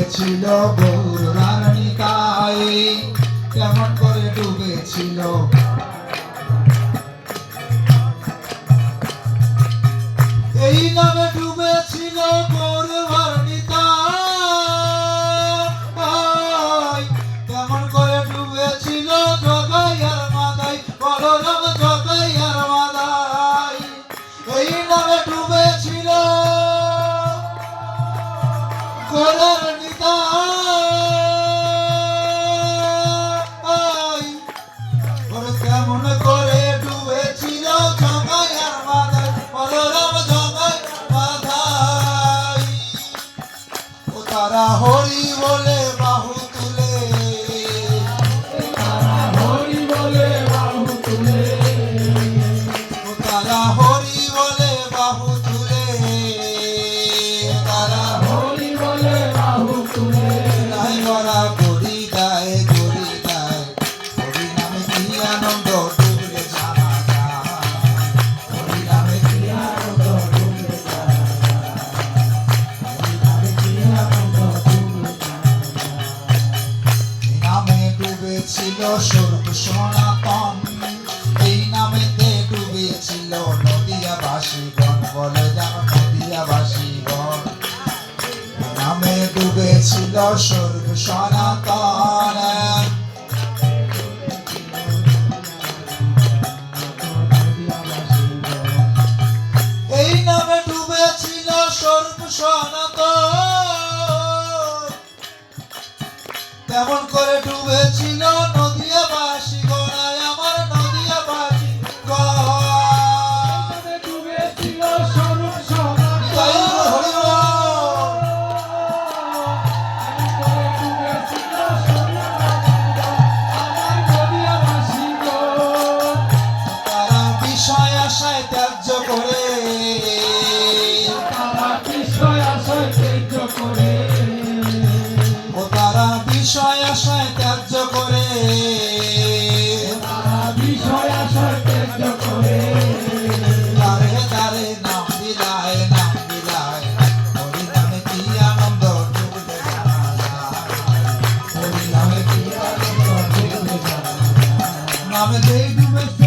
ডুবেছিল গৌরার নিতাই, কেমন করে ডুবেছিল। এই নামে ডুবেছিল গৌরার নিতাই, কেমন করে ডুবেছিল জগাইয়ার মাথায়, বলরাম জগাইয়ার মাথায়। এই নামে ডুবেছিল গৌরার নিতাই, কেমন করে ডুবেছিল জগাইয়ার মাথায়, বলরাম জগাইয়ার মাথায়। ও তারা হরি বলে বাহু তুলে, তারা হরি বলে বাহু তুলে, ও তারা হরি বলে বাহু তুলে, তারা হরি বলে বাহু তুলে। নাই গড়া গড়ি গায় গড়ি গায়, হরি নামে কি আনন্দ ডুবলে জানা যায়, হরি নামে কি আনন্দ ডুবলে জানা যায়, হরি নামে কি আনন্দ ডুবলে জানা যায়। এই নামে ডুবেছিল স্বর্গ সনাতন, এই নামেতে ডুবেছিল নদিয়াবাসীগণ, বলে জানো নদিয়াবাসীগণ। এই নামে ডুবেছিল স্বর্গ সনাতন, এই নামে ডুবেছিল স্বর্গ সনাতন, তেমন